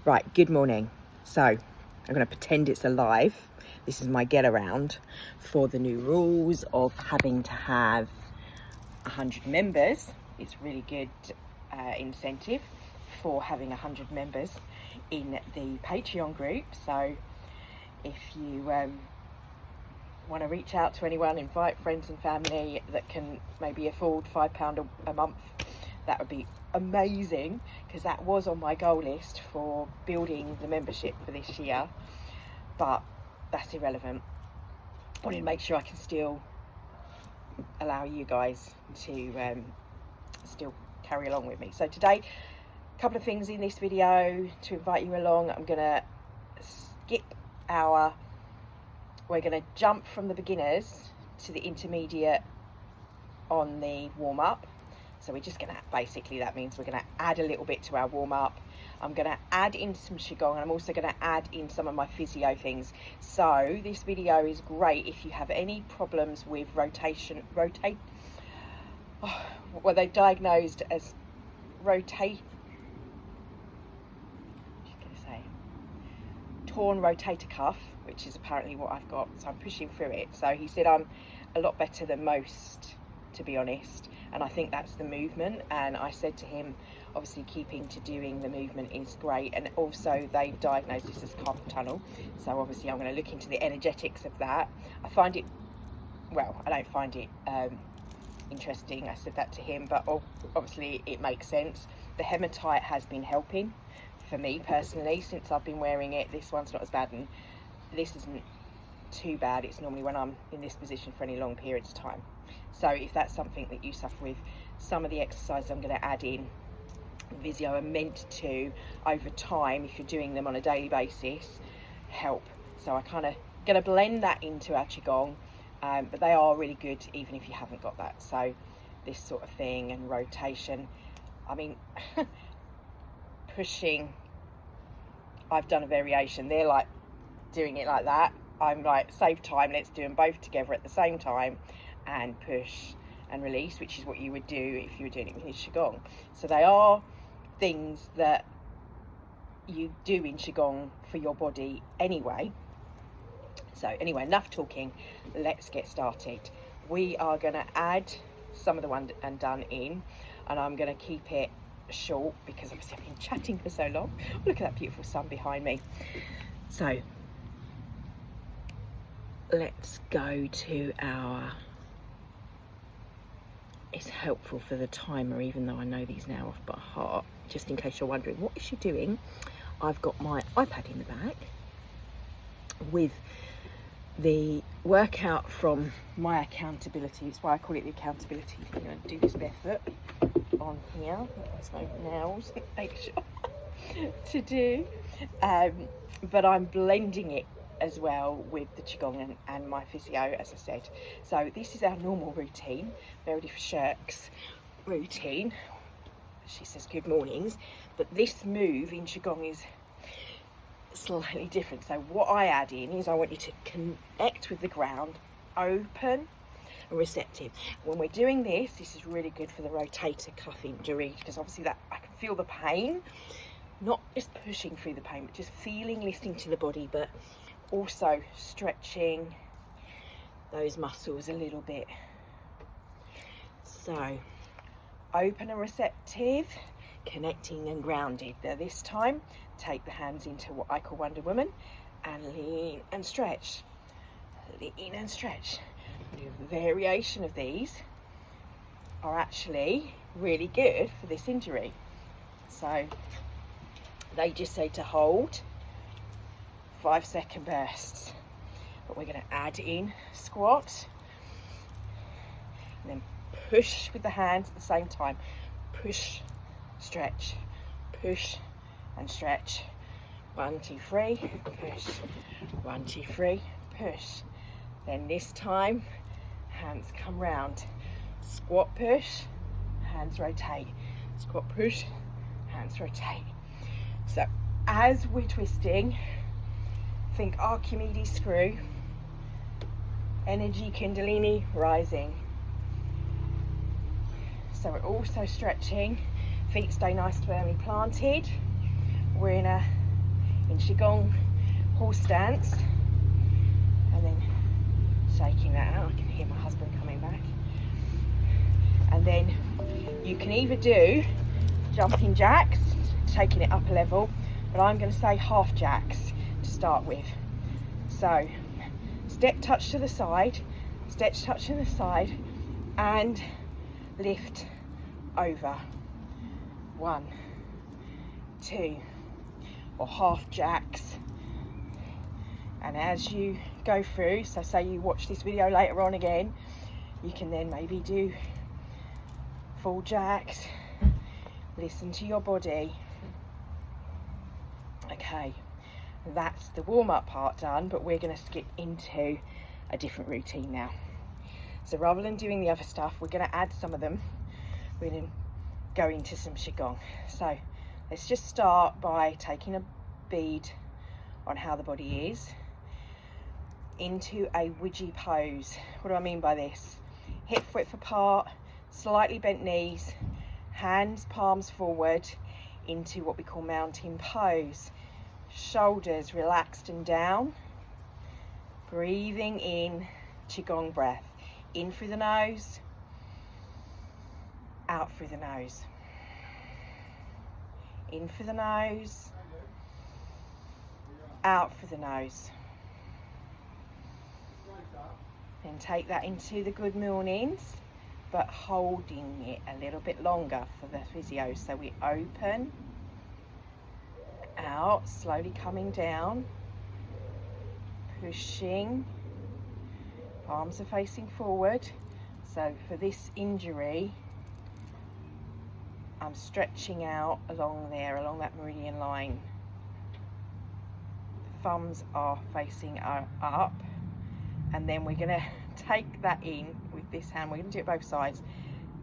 Right, good morning. So I'm going to pretend it's alive. This is my get around for the new rules of having to have 100 members. It's really good incentive for having 100 members in the Patreon group. So if you want to reach out to anyone, invite friends and family that can maybe afford £5 a month, that would be amazing, because that was on my goal list for building the membership for this year, but that's irrelevant. I want to make sure I can still allow you guys to still carry along with me. So today, a couple of things in this video to invite you along. I'm going to we're going to jump from the beginners to the intermediate on the warm-up. So we're just going to, basically that means we're going to add a little bit to our warm-up. I'm going to add in some qigong, and I'm also going to add in some of my physio things. So this video is great if you have any problems with well, they diagnosed as torn rotator cuff, which is apparently what I've got, so I'm pushing through it. So he said I'm a lot better than most, to be honest, and I think that's the movement. And I said to him, obviously keeping to doing the movement is great, and also they've diagnosed this as carpal tunnel, so obviously I'm going to look into the energetics of that. I find it, well, I don't find it interesting, I said that to him, but obviously it makes sense. The hematite has been helping for me personally since I've been wearing it. This one's not as bad, and this isn't too bad. It's normally when I'm in this position for any long periods of time. So if that's something that you suffer with, some of the exercises I'm going to add in physio are meant to, over time, if you're doing them on a daily basis, help. So I kind of going to blend that into our qigong, but they are really good even if you haven't got that. So this sort of thing, and rotation, I mean pushing, I've done a variation. They're like doing it like that. I'm like, save time, let's do them both together at the same time, and push and release, which is what you would do if you were doing it with qigong. So they are things that you do in qigong for your body anyway. So anyway, enough talking, let's get started. We are going to add some of the one and done in, and I'm going to keep it short because obviously I've been chatting for so long. Look at that beautiful sun behind me. So let's go to our, it's helpful for the timer, even though I know these now off by heart, just in case you're wondering what is she doing. I've got my iPad in the back with the workout from my accountability. It's why I call it the accountability. I'm going to do this barefoot on here. There's no nails, make sure to do. But I'm blending it as well with the qigong and my physio, as I said. So this is our normal routine, Meredith Shirk's routine. She says good mornings, but this move in qigong is slightly different. So what I add in is I want you to connect with the ground, open and receptive. When we're doing this is really good for the rotator cuff injury, because obviously that I can feel the pain, not just pushing through the pain, but just feeling, listening to the body, but also stretching those muscles a little bit. So open and receptive, connecting and grounded. Now this time, take the hands into what I call Wonder Woman and lean and stretch. Lean and stretch. The variation of these are actually really good for this injury. So they just say to hold 5-second bursts, but we're going to add in squat and then push with the hands at the same time. Push, stretch, push and stretch. 1, 2, 3, push. 1, 2, 3, push. Then this time, hands come round. Squat, push, hands rotate. Squat, push, hands rotate. So as we're twisting, think Archimedes screw, energy Kundalini rising. So we're also stretching, feet stay nice firmly planted. We're in a in qigong horse stance, and then shaking that out. I can hear my husband coming back. And then you can either do jumping jacks, taking it up a level, but I'm going to say half jacks to start with. So step touch to the side, step touch to the side, and lift over. 1, 2, or half jacks. And as you go through, so say you watch this video later on again, you can then maybe do full jacks. Listen to your body. Okay, that's the warm-up part done, but we're going to skip into a different routine now. So rather than doing the other stuff, we're going to add some of them. We're going to go into some qigong. So let's just start by taking a bead on how the body is into a widgie pose. What do I mean by this? Hip width apart, slightly bent knees, hands, palms forward into what we call mountain pose. Shoulders relaxed and down. Breathing in, qigong breath. In through the nose, out through the nose. In through the nose, out through the nose. Then take that into the good mornings, but holding it a little bit longer for the physio. So we open, out, slowly coming down, pushing, palms are facing forward. So for this injury, I'm stretching out along there, along that meridian line. The thumbs are facing up, and then we're going to take that in with this hand. We're going to do it both sides,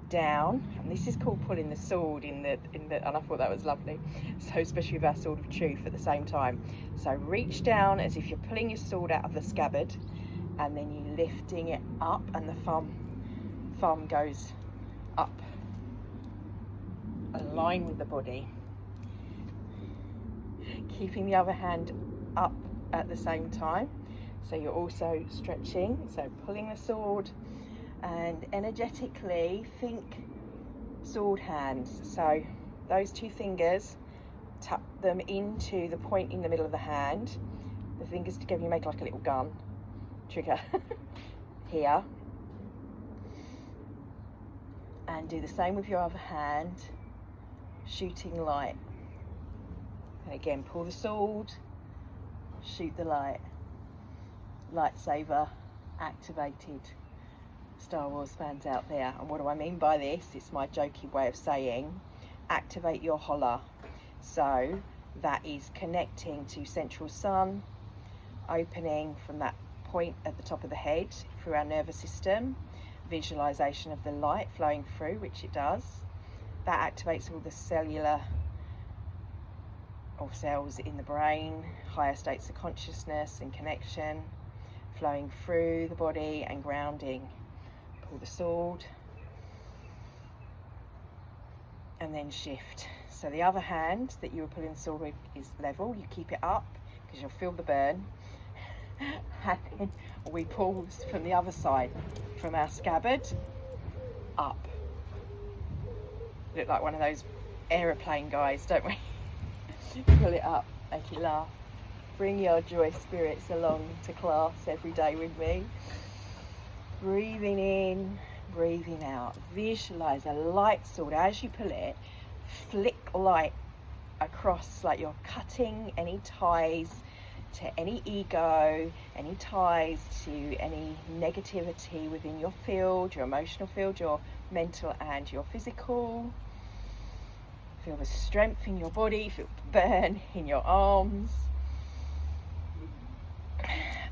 down, and this is called pulling the sword in the and I thought that was lovely. So especially with our sword of truth at the same time. So reach down as if you're pulling your sword out of the scabbard, and then you lifting it up, and the thumb goes up, align with the body, keeping the other hand up at the same time. So you're also stretching, so pulling the sword, and energetically think sword hands. So those two fingers, tuck them into the point in the middle of the hand. The fingers together, you make like a little gun trigger here. And do the same with your other hand, shooting light. And again, pull the sword, shoot the light. Lightsaber activated. Star Wars fans out there. And what do I mean by this? It's my jokey way of saying activate your holla. So that is connecting to central sun, opening from that point at the top of the head through our nervous system, visualization of the light flowing through, which it does. That activates all the cellular or cells in the brain, higher states of consciousness and connection, flowing through the body and grounding. Pull the sword and then shift. So the other hand that you were pulling the sword with is level. You keep it up because you'll feel the burn. And then we pull from the other side, from our scabbard up. Look like one of those aeroplane guys, don't we? Pull it up, make you laugh. Bring your joy spirits along to class every day with me. Breathing in, breathing out. Visualize a light sword. As you pull it, flick light across, like you're cutting any ties to any ego, any ties to any negativity within your field, your emotional field, your mental and your physical. Feel the strength in your body, feel the burn in your arms.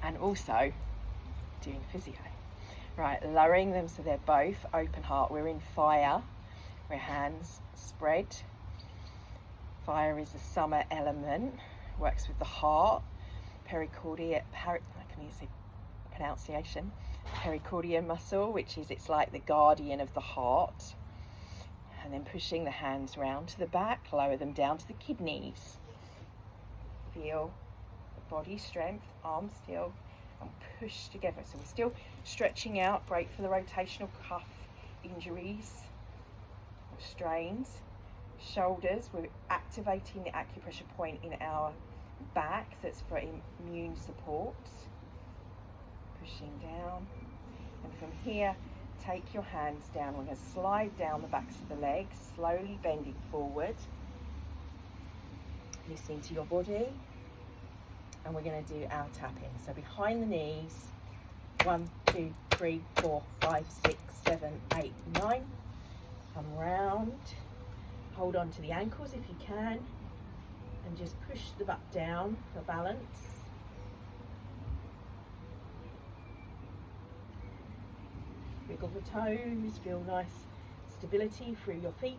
And also doing physio. Right, lowering them so they're both open heart. We're in fire, where hands spread. Fire is the summer element, works with the heart. Pericardium, I can use the pronunciation. Pericardium muscle, which is, it's like the guardian of the heart. And then pushing the hands round to the back, lower them down to the kidneys. Feel the body strength, arms still, and push together. So we're still stretching out, great for the rotational cuff injuries or strains. Shoulders, we're activating the acupressure point in our back, that's for immune support. Pushing down, and from here take your hands down. We're going to slide down the backs of the legs, slowly bending forward, listening to your body, and we're going to do our tapping. So behind the knees, 1, 2, 3, 4, 5, 6, 7, 8, 9. Come round, hold on to the ankles if you can, and just push the butt down for balance. Wiggle the toes, feel nice stability through your feet.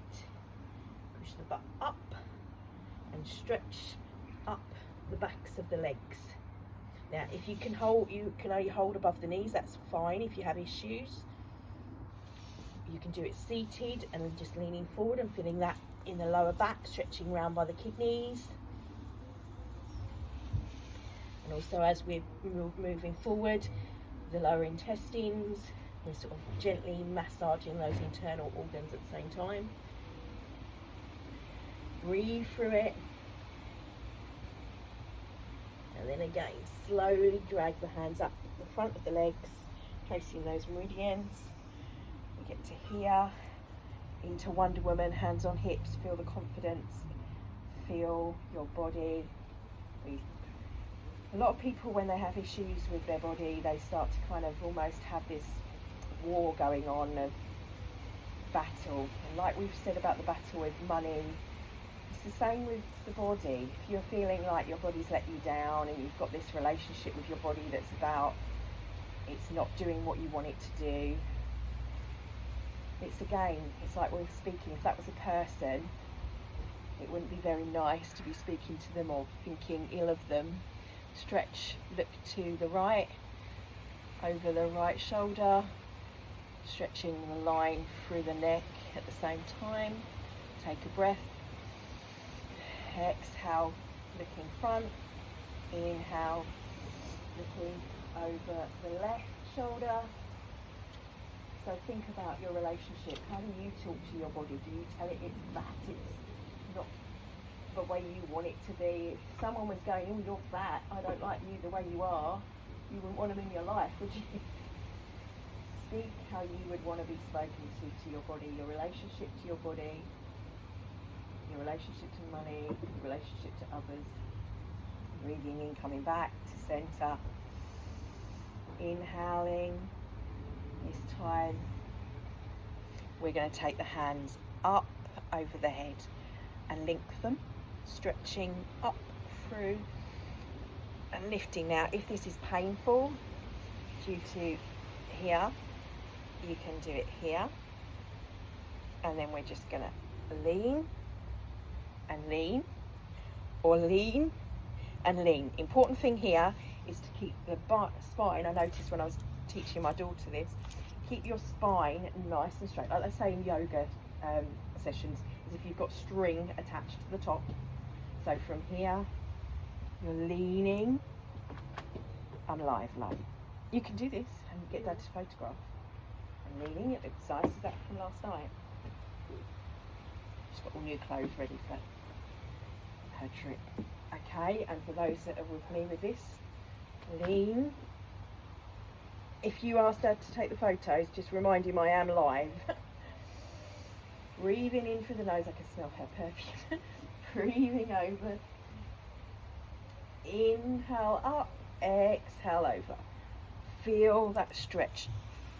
Push the butt up and stretch up the backs of the legs. Now, if you can only hold above the knees, that's fine. If you have issues, you can do it seated and then just leaning forward and feeling that in the lower back, stretching around by the kidneys. And also, as we're moving forward, the lower intestines, we're sort of gently massaging those internal organs at the same time. Breathe through it. And then again, slowly drag the hands up the front of the legs, tracing those meridians. We get to here, into Wonder Woman, hands on hips, feel the confidence, feel your body. A lot of people, when they have issues with their body, they start to kind of almost have this war going on of battle. And like we've said about the battle with money, it's the same with the body. If you're feeling like your body's let you down and you've got this relationship with your body that's about it's not doing what you want it to do, it's again, it's like we were speaking, if that was a person, it wouldn't be very nice to be speaking to them or thinking ill of them. Stretch, look to the right, over the right shoulder, stretching the line through the neck at the same time. Take a breath. Exhale, looking front. Inhale, looking over the left shoulder. So think about your relationship. How do you talk to your body? Do you tell it it's fat, it's not the way you want it to be? If someone was going, oh, you're fat, I don't like you the way you are, you wouldn't want them in your life, would you? Speak how you would want to be spoken to your body, your relationship to your body, your relationship to money, your relationship to others. Breathing in, coming back to center. Inhaling. This time we're going to take the hands up over the head and link them, stretching up through and lifting. Now, if this is painful due to here, you can do it here, and then we're just going to lean and lean, or lean and lean. Important thing here is to keep the spine. I noticed when I was teaching my daughter this, keep your spine nice and straight, like they say in yoga sessions, is if you've got string attached to the top. So from here, you're leaning. I'm live, love. You can do this and get that to photograph. I'm leaning. It looks nice. Is that from last night? She's got all new clothes ready for her trip. Okay, and for those that are with me with this, lean. If you asked Dad to take the photos, just remind him I am live. Breathing in through the nose, I can smell her perfume. Breathing over. Inhale up, exhale over. Feel that stretch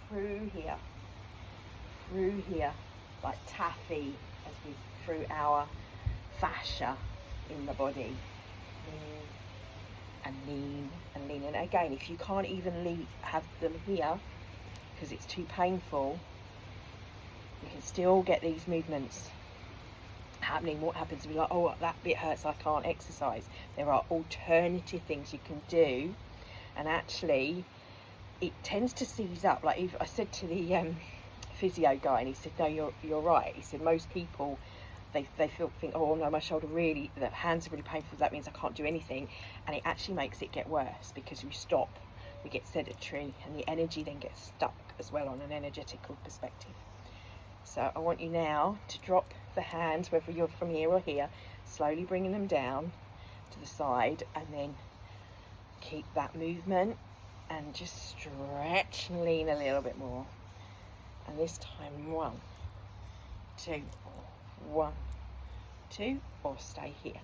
through here, like taffy as we through our fascia in the body. And lean and lean. And again, if you can't even have them here because it's too painful, you can still get these movements happening. What happens if you're like, oh, that bit hurts, I can't exercise? There are alternative things you can do, and actually it tends to seize up. Like I said to the physio guy, and he said, no, you're right. He said most people they think, oh no, my shoulder really, the hands are really painful, that means I can't do anything. And it actually makes it get worse, because we stop, we get sedentary, and the energy then gets stuck as well on an energetical perspective. So I want you now to drop the hands, whether you're from here or here, slowly bringing them down to the side, and then keep that movement and just stretch and lean a little bit more. And this time, 1, 2, 1, 2, or stay here.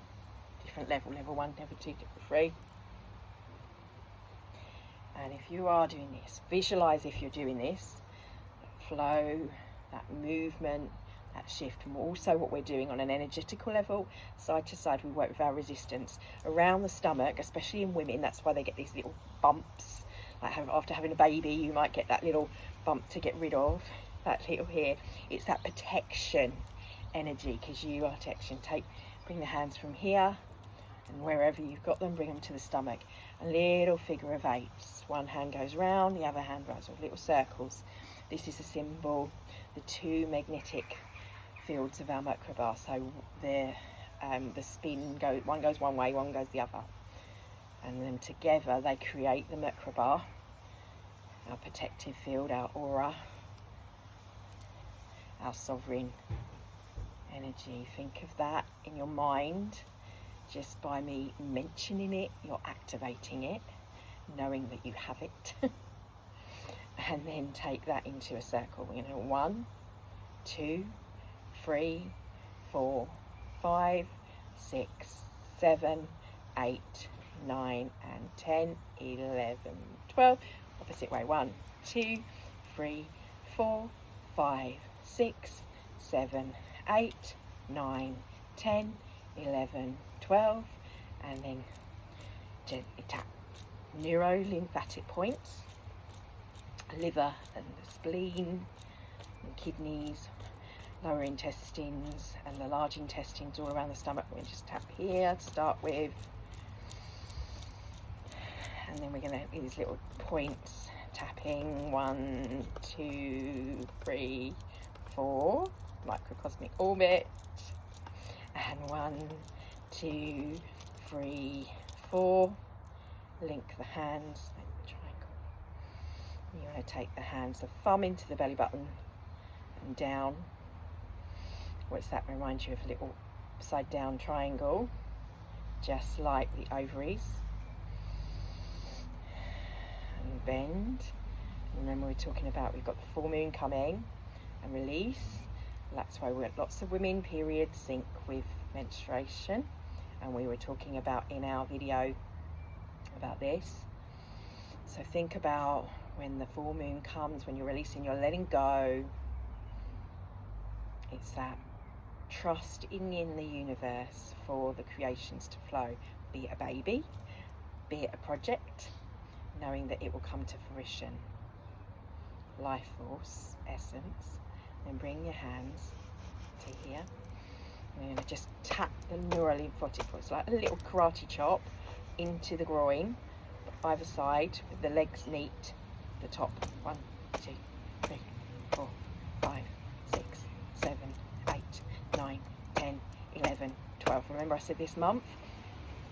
Different level, level 1, level 2, level 3. And if you are doing this, visualize if you're doing this, that flow, that movement, that shift. And also what we're doing on an energetical level, side to side, we work with our resistance around the stomach, especially in women. That's why they get these little bumps, like after having a baby, you might get that little bump to get rid of, that little here. It's that protection energy, because you are protection. Bring the hands from here, and wherever you've got them, bring them to the stomach. A little figure of 8s. One hand goes round, the other hand goes with little circles. This is a symbol, the 2 magnetic fields of our microbar. So the spin goes, one goes one way, one goes the other, and then together they create the microbar, our protective field, our aura, our sovereign energy. Think of that in your mind. Just by me mentioning it, you're activating it, knowing that you have it. And then take that into a circle. We're going to 1, 2, 3, 4, 5, 6, 7, 8, 9, and 10, 11, 12. Opposite way. 1, 2, 3, 4, 5, 6, 7, 8, 9, 10, 11, 12, and then gently tap neuro-lymphatic points, liver and the spleen, and kidneys, lower intestines, and the large intestines all around the stomach. We'll just tap here to start with, and then we're going to these little points, tapping 1, 2, 3, 4, microcosmic orbit, and 1, 2, 3, 4. Link the hands, triangle. You want to take the hands, the thumb into the belly button and down. What's that remind you of? A little upside down triangle, just like the ovaries. And bend. Remember, we're talking about, we've got the full moon coming, and release. That's why lots of women periods sync with menstruation, and we were talking about in our video about this. So think about when the full moon comes, when you're releasing, you're letting go. It's that trust in the universe for the creations to flow, be it a baby, be it a project, knowing that it will come to fruition. Life force, essence. Then bring your hands to here. We're going to just tap the neurolymphatic points, like a little karate chop into the groin, either side, with the legs neat, the top. 1, 2, 3, 4, 5, 6, 7, 8, 9, 10, 11, 12. Remember I said this month,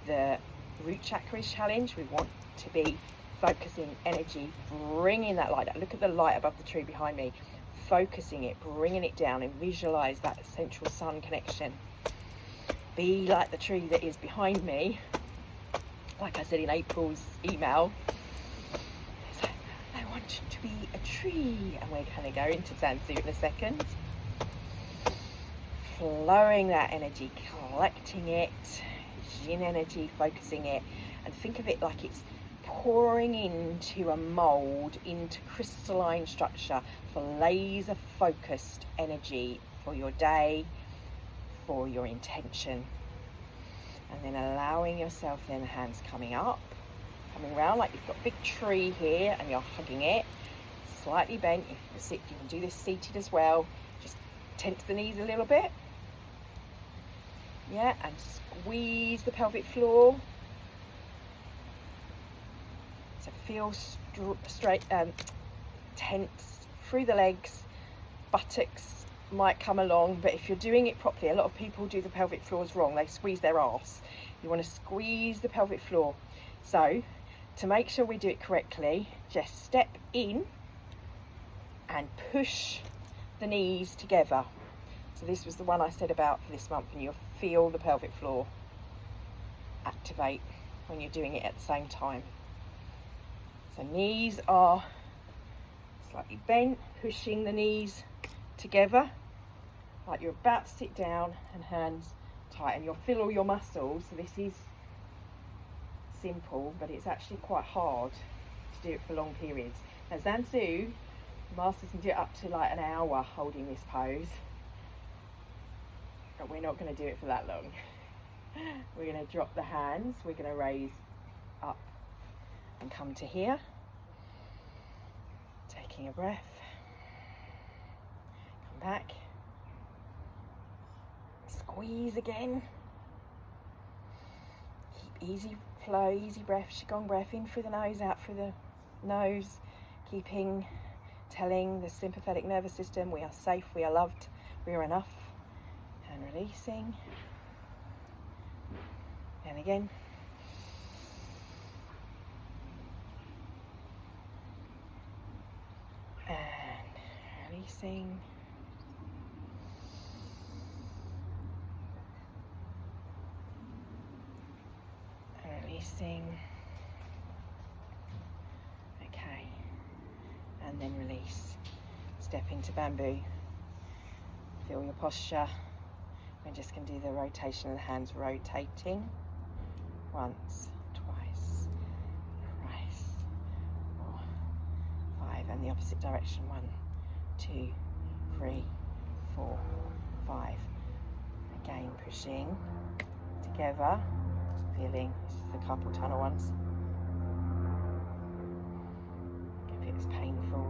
the root chakra is challenged. We want to be focusing energy, bringing that light up. Look at the light above the tree behind me. Focusing it, bringing it down, and visualize that central sun connection. Be like the tree that is behind me. Like I said in April's email, so I want you to be a tree, and we're going to go into Zanzu in a second. Flowing that energy, collecting it, yin energy, focusing it, and think of it like it's pouring into a mold, into crystalline structure for laser focused energy for your day, for your intention. And then allowing yourself, then the hands coming up, coming around like you've got a big tree here and you're hugging it, slightly bent. If you sit, you can do this seated as well. Just tense the knees a little bit. Yeah, and squeeze the pelvic floor. So feel straight, tense through the legs, buttocks might come along, but if you're doing it properly, a lot of people do the pelvic floors wrong. They squeeze their arse. You want to squeeze the pelvic floor. So to make sure we do it correctly, just step in and push the knees together. So this was the one I said about for this month, and you'll feel the pelvic floor activate when you're doing it at the same time. So knees are slightly bent, pushing the knees together like you're about to sit down, and hands tight, and you'll feel all your muscles. So this is simple, but it's actually quite hard to do it for long periods. Now Zanzu, masters can do it up to like an hour holding this pose, but we're not going to do it for that long. We're going to drop the hands, we're going to raise up and come to here, taking a breath, come back, squeeze again, keep easy flow, easy breath, qigong breath, in through the nose, out through the nose, telling the sympathetic nervous system we are safe, we are loved, we are enough, and releasing, and again. And releasing. And releasing. Okay. And then release. Step into bamboo. Feel your posture. We're just going to do the rotation of the hands, rotating. Once, twice, thrice, 4, 5, and the opposite direction. 1, 2, 3, 4, 5. Again, pushing together, feeling, this is the carpal tunnel ones. If it's painful,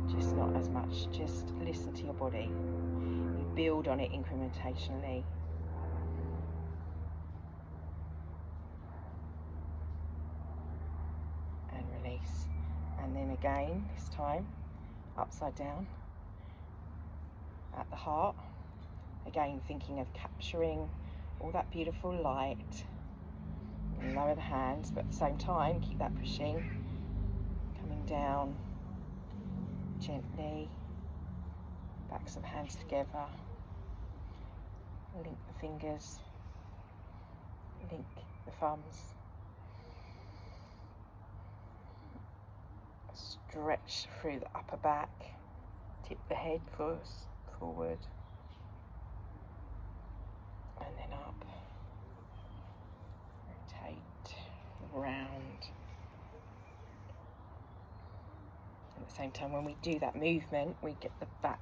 just not as much, just listen to your body. You build on it incrementally. And release. And then again, this time, upside down at the heart. Again, thinking of capturing all that beautiful light. And lower the hands, but at the same time, keep that pushing. Coming down gently. Backs of hands together. Link the fingers. Link the thumbs. Stretch through the upper back. Tip the head first forward. And then up. Rotate round. At the same time, when we do that movement, we get the back.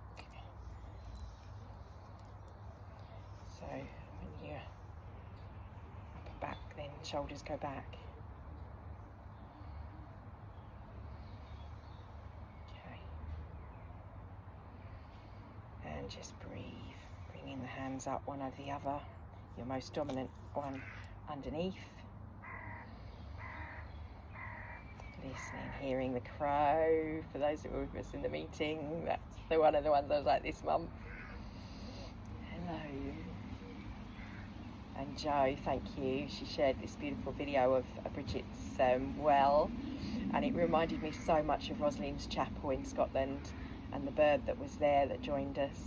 So when you're upper back, then shoulders go back. Okay. And just breathe. Bringing the hands up one over the other. Your most dominant one underneath. Listening, hearing the crow. For those that were with us in the meeting, that's one of the ones I was like this month. Hello. And Jo, thank you. She shared this beautiful video of Bridget's well, and it reminded me so much of Rosalind's chapel in Scotland and the bird that was there that joined us.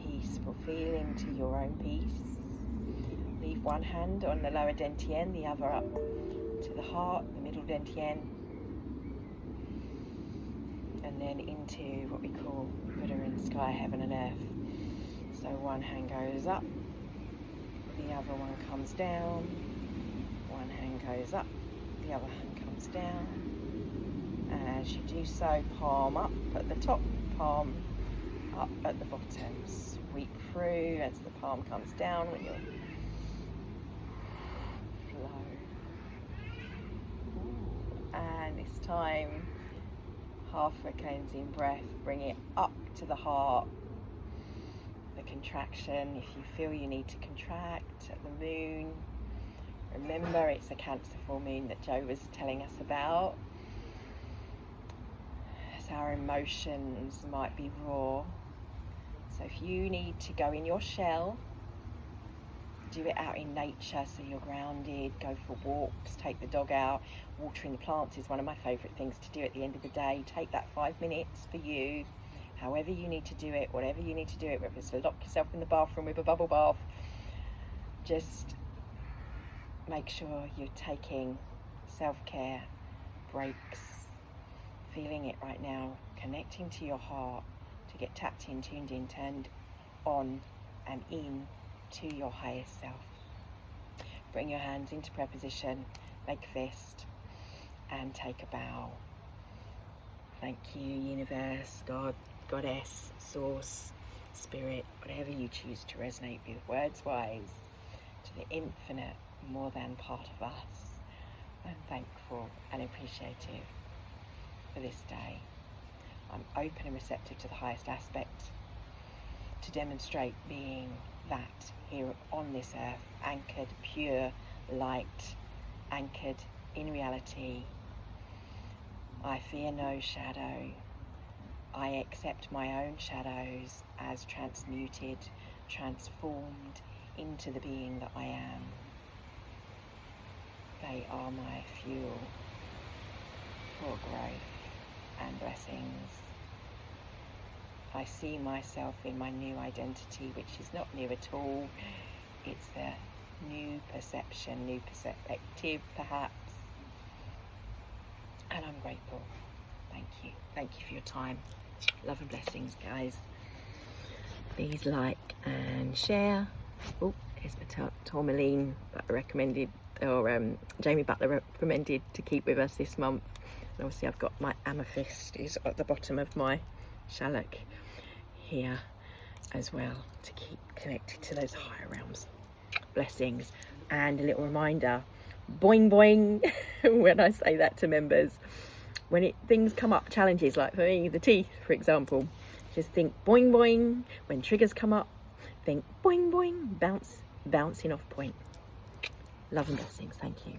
Peaceful feeling to your own peace. Leave one hand on the lower dantian, the other up to the heart, the middle dantian, and then into what we call Buddha in the sky, heaven and earth. So one hand goes up, the other one comes down, one hand goes up, the other hand comes down, and as you do so, palm up at the top, palm up at the bottom. Sweep through as the palm comes down when you're flow. And this time, half a cleansing breath, bring it up to the heart. The contraction, if you feel you need to contract at the moon, remember it's a Cancer full moon that Jo was telling us about. So our emotions might be raw. So if you need to go in your shell, do it out in nature so you're grounded. Go for walks, take the dog out. Watering the plants is one of my favourite things to do at the end of the day. Take that 5 minutes for you, however you need to do it, whatever you need to do it, whether it's to lock yourself in the bathroom with a bubble bath. Just make sure you're taking self-care breaks, feeling it right now, connecting to your heart to get tapped in, tuned in, turned on and in to your highest self. Bring your hands into prayer position, make a fist, and take a bow. Thank you, universe, God, goddess, source, spirit, whatever you choose to resonate with, words wise, to the infinite, more than part of us. I'm thankful and appreciative for this day. I'm open and receptive to the highest aspect, to demonstrate being that here on this earth, anchored, pure light, anchored in reality. I fear no shadow. I accept my own shadows as transmuted, transformed into the being that I am. They are my fuel for growth and blessings. I see myself in my new identity, which is not new at all. It's a new perception, new perspective, perhaps. And I'm grateful. Thank you. Thank you for your time. Love and blessings, guys. Please like and share. Oh, here's my tourmaline that I recommended, or Jamie Butler recommended to keep with us this month. And obviously I've got my amethyst is at the bottom of my shallak here as well, to keep connected to those higher realms. Blessings. And a little reminder, boing boing, when I say that to members, when things come up, challenges like for me, the teeth, for example, just think boing boing. When triggers come up, think boing boing, bouncing off point. Love and blessings. Thank you.